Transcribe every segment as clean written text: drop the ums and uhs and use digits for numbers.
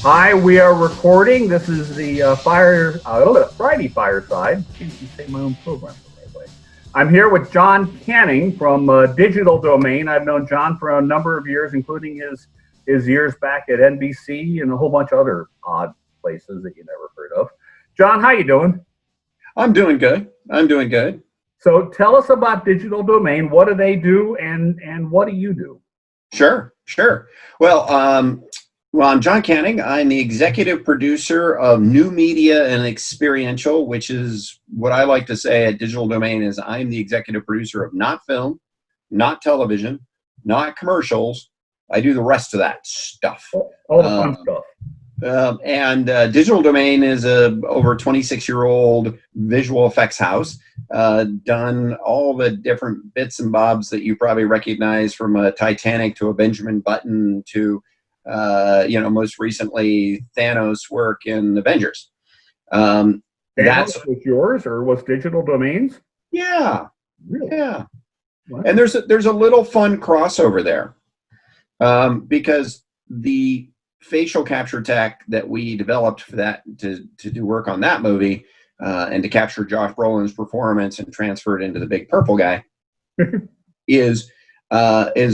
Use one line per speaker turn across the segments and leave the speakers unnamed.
Hi, we are recording. This is the Friday Fireside. I can't even say my own program the right way. I'm here with John Canning from Digital Domain. I've known John for a number of years, including his years back at NBC and a whole bunch of other odd places that you never heard of. John, how you doing?
I'm doing good. I'm doing good.
So tell us about Digital Domain. What do they do, and what do you do?
Sure. Well, I'm John Canning. I'm the executive producer of New Media and Experiential, which is what I like to say at Digital Domain is I'm the executive producer of not film, not television, not commercials. I do the rest of that stuff.
All the fun stuff.
Digital Domain is a over 26-year-old visual effects house, done all the different bits and bobs that you probably recognize, from a Titanic to a Benjamin Button to, most recently Thanos' work in Avengers.
Thanos was yours, or was Digital Domains?
Yeah,
really?
Yeah. Wow. And there's a little fun crossover there, because the facial capture tech that we developed for that to do work on that movie, and to capture Josh Brolin's performance and transfer it into the big purple guy is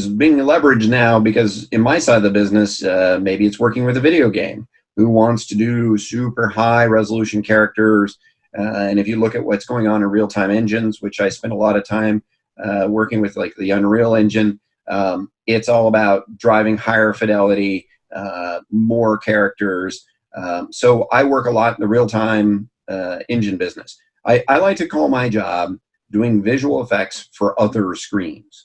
being leveraged now, because in my side of the business, maybe it's working with a video game who wants to do super high resolution characters. And if you look at what's going on in real-time engines, which I spend a lot of time working with, like the Unreal Engine, it's all about driving higher fidelity, more characters. So I work a lot in the real-time engine business. I like to call my job doing visual effects for other screens.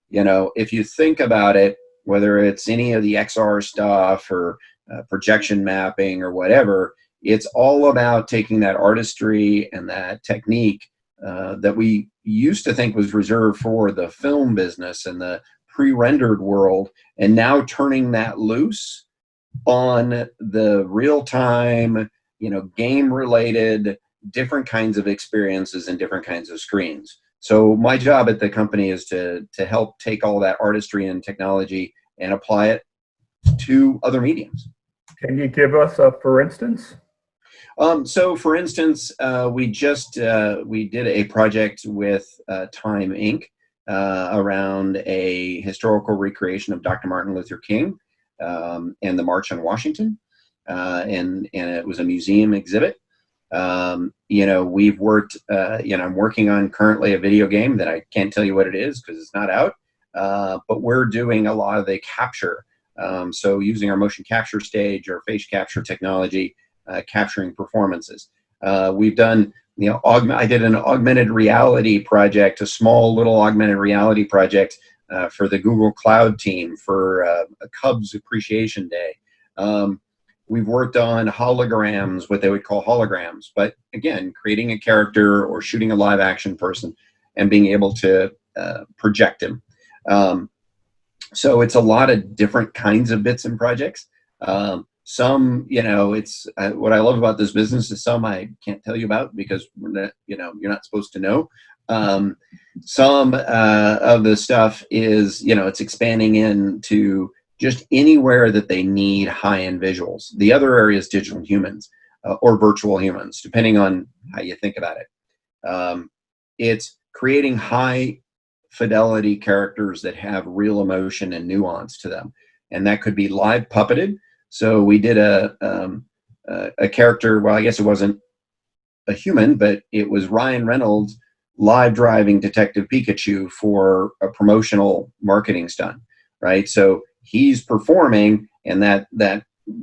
If you think about it, whether it's any of the XR stuff or projection mapping or whatever, it's all about taking that artistry and that technique that we used to think was reserved for the film business and the pre-rendered world, and now turning that loose on the real-time, game-related, different kinds of experiences and different kinds of screens. So my job at the company is to help take all that artistry and technology and apply it to other mediums.
Can you give us a for instance?
So for instance, we did a project with Time Inc. Around a historical recreation of Dr. Martin Luther King and the March on Washington, and it was a museum exhibit. We've worked, I'm working on currently a video game that I can't tell you what it is because it's not out, but we're doing a lot of the capture. So using our motion capture stage or face capture technology, capturing performances. We've done, I did an augmented reality project, a small little augmented reality project for the Google Cloud team for a Cubs Appreciation Day. We've worked on holograms, what they would call holograms, but again, creating a character or shooting a live action person and being able to project him. So it's a lot of different kinds of bits and projects. Some, it's what I love about this business is some I can't tell you about because we're not, you're not supposed to know. Some of the stuff is, it's expanding into just anywhere that they need high-end visuals. The other area is digital humans or virtual humans, depending on how you think about it. It's creating high fidelity characters that have real emotion and nuance to them. And that could be live puppeted. So we did a character, well, I guess it wasn't a human, but it was Ryan Reynolds live driving Detective Pikachu for a promotional marketing stunt, right? So he's performing, and that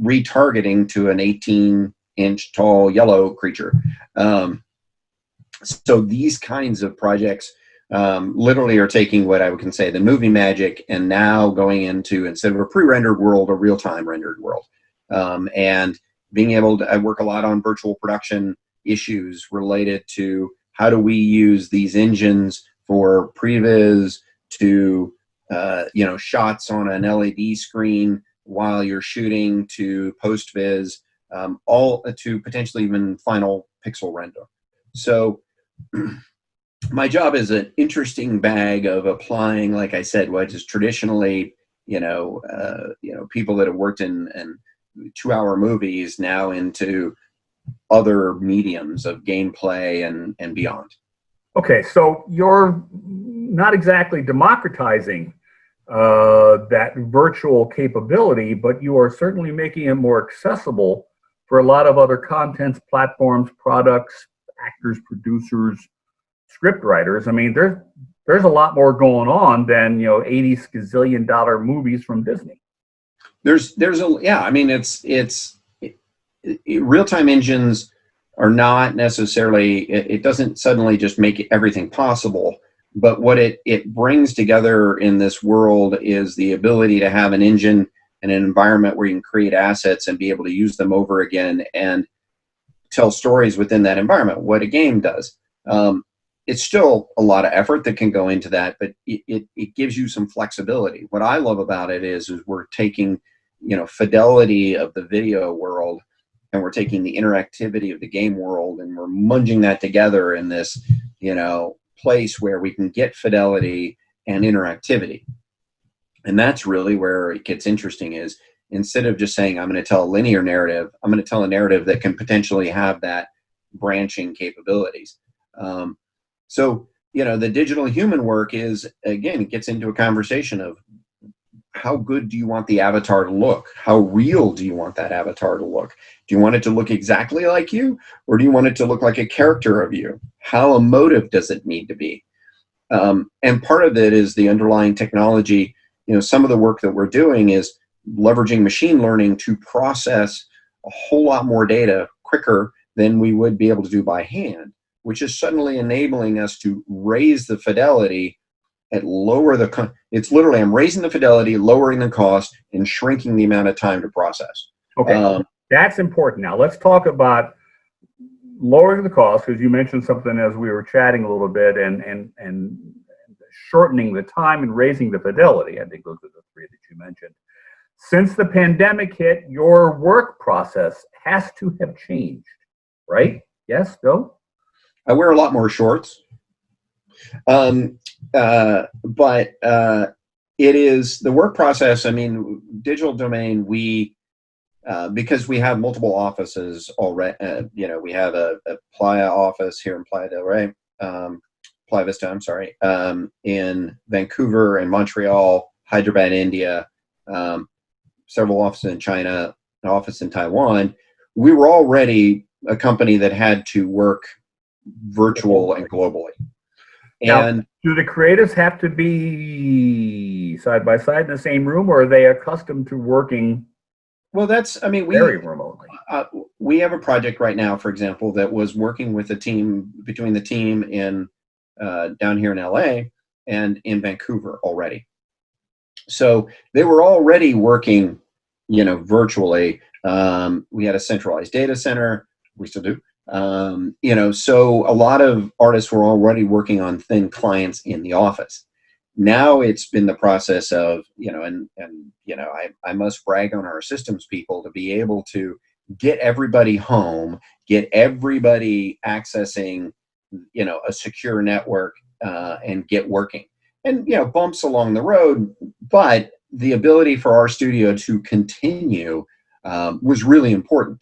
retargeting to an 18-inch tall yellow creature. So these kinds of projects literally are taking what I can say the movie magic and now going into, instead of a pre-rendered world, a real-time rendered world. And being able to, I work a lot on virtual production issues related to how do we use these engines for previs to, shots on an LED screen while you're shooting, to post-viz, all to potentially even final pixel render. So my job is an interesting bag of applying, like I said, what is traditionally, people that have worked in 2-hour movies now into other mediums of gameplay and beyond.
Okay, so you're not exactly democratizing that virtual capability, but you are certainly making it more accessible for a lot of other contents, platforms, products, actors, producers, script writers. I mean, there's a lot more going on than, you know, $80 gazillion movies from Disney.
I mean, it's real-time engines are not necessarily, it doesn't suddenly just make everything possible, but what it brings together in this world is the ability to have an engine and an environment where you can create assets and be able to use them over again and tell stories within that environment, what a game does. It's still a lot of effort that can go into that, but it gives you some flexibility. What I love about it is we're taking, you know, fidelity of the video world, and we're taking the interactivity of the game world, and we're munging that together in this, you know, place where we can get fidelity and interactivity. And that's really where it gets interesting, is instead of just saying, I'm going to tell a linear narrative, I'm going to tell a narrative that can potentially have that branching capabilities. So, you know, the digital human work is, again, it gets into a conversation of how good do you want the avatar to look? How real do you want that avatar to look? Do you want it to look exactly like you, or do you want it to look like a character of you? How emotive does it need to be? And part of it is the underlying technology. You know, some of the work that we're doing is leveraging machine learning to process a whole lot more data quicker than we would be able to do by hand, which is suddenly enabling us to raise the fidelity and lower the, it's literally, I'm raising the fidelity, lowering the cost, and shrinking the amount of time to process.
Okay, that's important. Now let's talk about lowering the cost, because you mentioned something as we were chatting a little bit, and shortening the time and raising the fidelity. I think those are the three that you mentioned. Since the pandemic hit, your work process has to have changed, right? Yes, no?
I wear a lot more shorts. But it is the work process. I mean, digital domain, because we have multiple offices already, you know, we have a Playa office here in Playa del Rey, Playa Vista, I'm sorry, in Vancouver and Montreal, Hyderabad, India, several offices in China, an office in Taiwan. We were already a company that had to work virtual and globally. And
now, do the creatives have to be side by side in the same room, or are they accustomed to working?
Well, that's, I mean,
very remotely.
We have a project right now, for example, that was working with a team, between the team in down here in LA and in Vancouver already. So they were already working, you know, virtually. We had a centralized data center. We still do. You know, so a lot of artists were already working on thin clients in the office. Now it's been the process of, you know, and you know, I must brag on our systems people to be able to get everybody home, get everybody accessing, you know, a secure network, and get working. And, you know, bumps along the road, but the ability for our studio to continue was really important.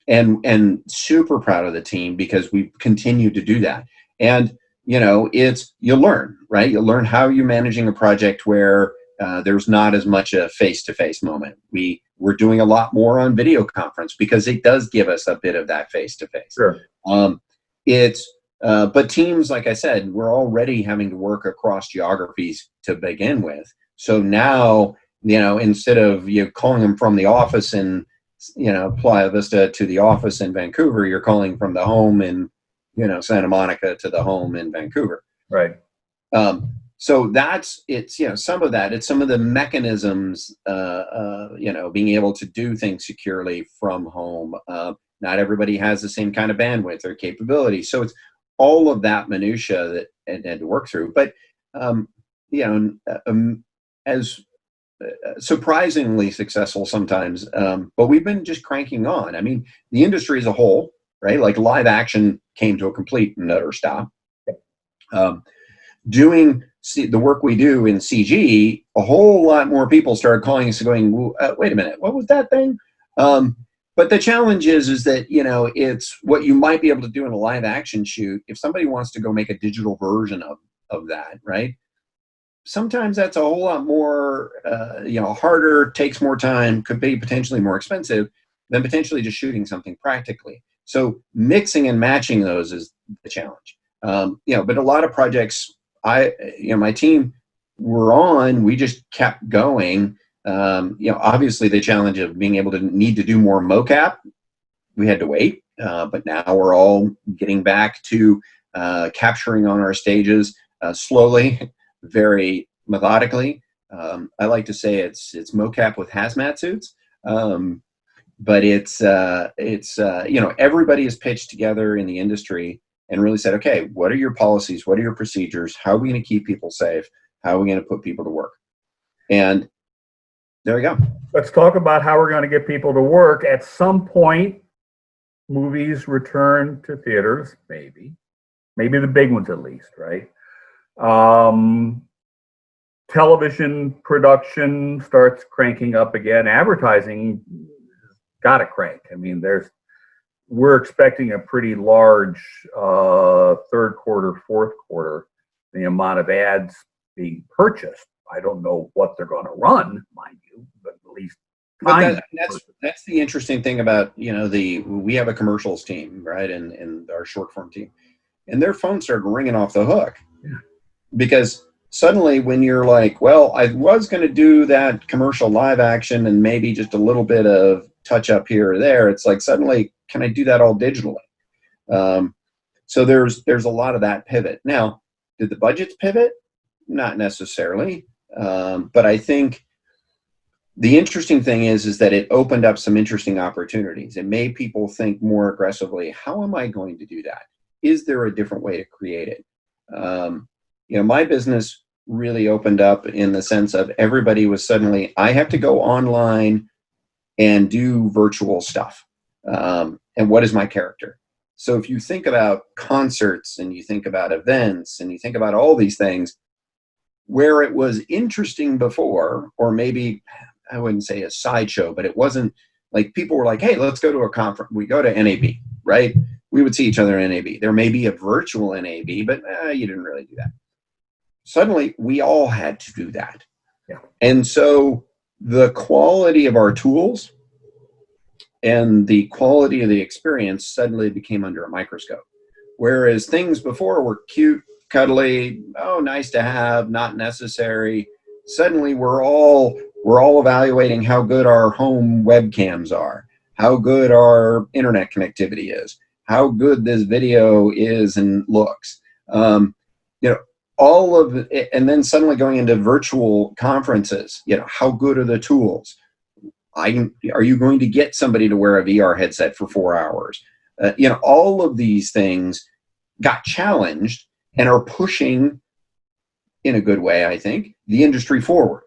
And super proud of the team, because we continue to do that. And, you know, you learn, right? You learn how you're managing a project where there's not as much a face-to-face moment. We're doing a lot more on video conference because it does give us a bit of that face-to-face.
Sure.
But teams, like I said, we're already having to work across geographies to begin with. So now, you know, instead of you calling them from the office in, you know, Playa Vista to the office in Vancouver, you're calling from the home in, you know, Santa Monica to the home in Vancouver.
Right.
So it's, you know, some of that, it's some of the mechanisms, you know, being able to do things securely from home. Not everybody has the same kind of bandwidth or capability. So it's all of that minutia that it had to work through. But, you know, as surprisingly successful sometimes, but we've been just cranking on. I mean, the industry as a whole, right? Like live action came to a complete and utter stop. Doing the work we do in CG, a whole lot more people started calling us and going, wait a minute, what was that thing? But the challenge is that, you know, it's what you might be able to do in a live action shoot. If somebody wants to go make a digital version of that, right? Sometimes that's a whole lot more, you know, harder, takes more time, could be potentially more expensive than potentially just shooting something practically. So mixing and matching those is the challenge. You know, but a lot of projects you know, my team were on, we just kept going. You know, obviously the challenge of being able to need to do more mocap, we had to wait, but now we're all getting back to capturing on our stages slowly, very methodically. I like to say it's mocap with hazmat suits, but it's you know, everybody is pitched together in the industry and really said, okay, what are your policies? What are your procedures? How are we going to keep people safe? How are we going to put people to work? And there we go.
Let's talk about how we're going to get people to work. At some point, movies return to theaters, maybe the big ones at least, right? Television production starts cranking up again. Advertising got to crank. I mean, we're expecting a pretty large third quarter, fourth quarter, the amount of ads being purchased. I don't know what they're going to run, mind you, but at least
that's the interesting thing about, you know, we have a commercials team, right, and our short form team, and their phones started ringing off the hook.
Yeah.
Because suddenly when you're like, well, I was going to do that commercial live action and maybe just a little bit of touch up here or there, it's like suddenly, can I do that all digitally? So there's a lot of that pivot. Now, did the budgets pivot? Not necessarily, but I think the interesting thing is that it opened up some interesting opportunities. It made people think more aggressively, how am I going to do that? Is there a different way to create it? You know, my business really opened up in the sense of everybody was suddenly, I have to go online and do virtual stuff. And what is my character? So if you think about concerts and you think about events and you think about all these things, where it was interesting before, or maybe I wouldn't say a sideshow, but it wasn't like people were like, hey, let's go to a conference. We go to NAB, right? We would see each other in NAB. There may be a virtual NAB, but you didn't really do that. Suddenly, we all had to do that.
Yeah.
And so the quality of our tools and the quality of the experience suddenly became under a microscope. Whereas things before were cute, cuddly, oh, nice to have, not necessary. Suddenly we're all evaluating how good our home webcams are, how good our internet connectivity is, how good this video is and looks. You know, all of it, and then suddenly going into virtual conferences, you know, how good are the tools? Are you going to get somebody to wear a VR headset for 4 hours? You know, all of these things got challenged and are pushing, in a good way, I think, the industry forward.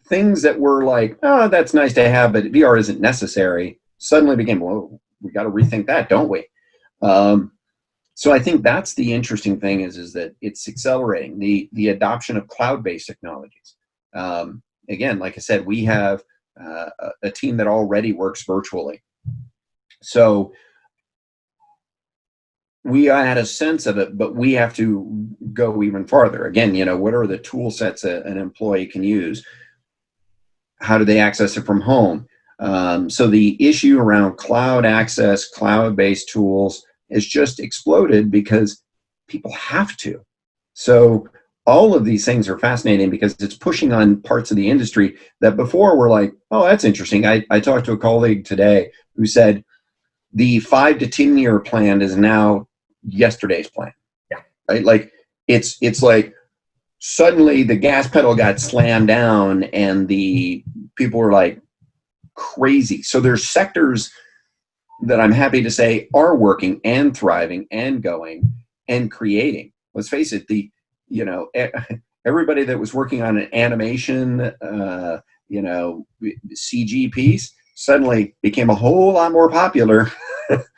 Things that were like, oh, that's nice to have, but VR isn't necessary, suddenly became, whoa, we got to rethink that, don't we? So I think that's the interesting thing is that it's accelerating the adoption of cloud-based technologies. Again, like I said, we have a team that already works virtually. So we had a sense of it, but we have to go even farther. Again, you know, what are the tool sets an employee can use? How do they access it from home? So the issue around cloud access, cloud-based tools has just exploded because people have to. So all of these things are fascinating because it's pushing on parts of the industry that before were like, oh, that's interesting. I talked to a colleague today who said the 5 to 10 year plan is now yesterday's plan.
Yeah.
Right? Like it's like suddenly the gas pedal got slammed down and the people were like crazy. So there's sectors that I'm happy to say are working and thriving and going and creating. Let's face it, you know, everybody that was working on an animation, you know, CG piece suddenly became a whole lot more popular.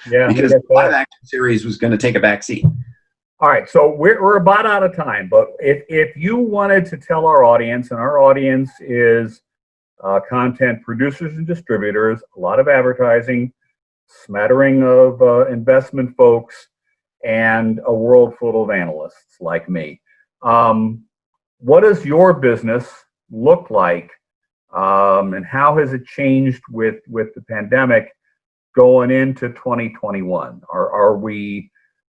Yeah,
because the live action series was going to take a back seat.
All right, so we're about out of time, but if you wanted to tell our audience, and our audience is content producers and distributors, a lot of advertising, smattering of investment folks, and a world full of analysts like me. What does your business look like, and how has it changed with the pandemic going into 2021? Are we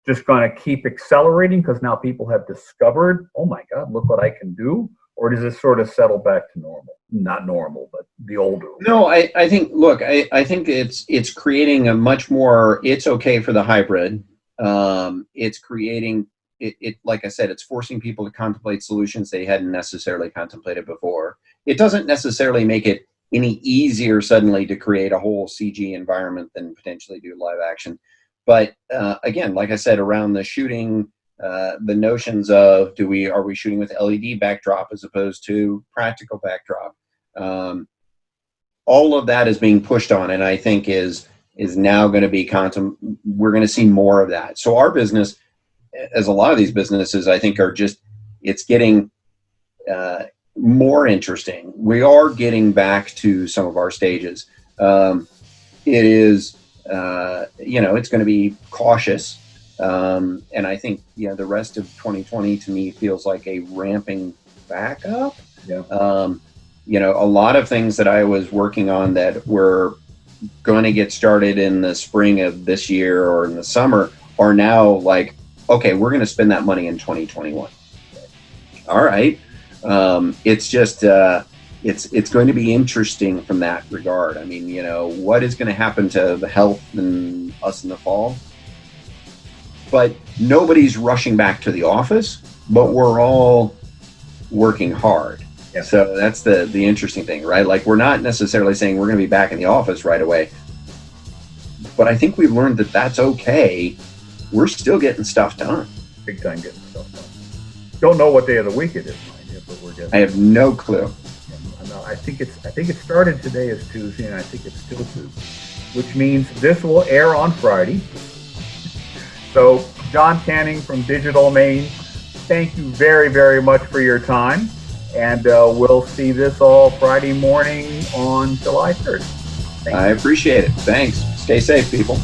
just going to keep accelerating because now people have discovered, oh my God, look what I can do? Or does it sort of settle back to normal? Not normal, but the older way?
No, I think, look, I think it's creating a much more, it's okay for the hybrid. It's creating, it like I said, it's forcing people to contemplate solutions they hadn't necessarily contemplated before. It doesn't necessarily make it any easier suddenly to create a whole CG environment than potentially do live action. But again, like I said, around the shooting, the notions of are we shooting with LED backdrop as opposed to practical backdrop? All of that is being pushed on, and I think is now going to be we're going to see more of that. So our business, as a lot of these businesses, I think it's getting more interesting. We are getting back to some of our stages. It is, it's going to be cautious. And I think, the rest of 2020 to me feels like a ramping back up.
Yeah.
A lot of things that I was working on that were going to get started in the spring of this year or in the summer are now like, okay, we're going to spend that money in 2021. All right. It's just, it's going to be interesting from that regard. I mean, what is going to happen to the health and us in the fall? But nobody's rushing back to the office, but we're all working hard.
Yeah.
So that's the interesting thing, right? Like, we're not necessarily saying we're going to be back in the office right away, but I think we've learned that that's okay. We're still getting stuff done.
Big time getting stuff done. Don't know what day of the week it is, mind you, but we're getting.
I have no clue.
I think it started today as Tuesday, and I think it's still Tuesday, which means this will air on Friday. So, John Canning from Digital Domain, thank you very, very much for your time. And we'll see this all Friday morning on July 3rd.
I appreciate it. Thanks. Stay safe, people.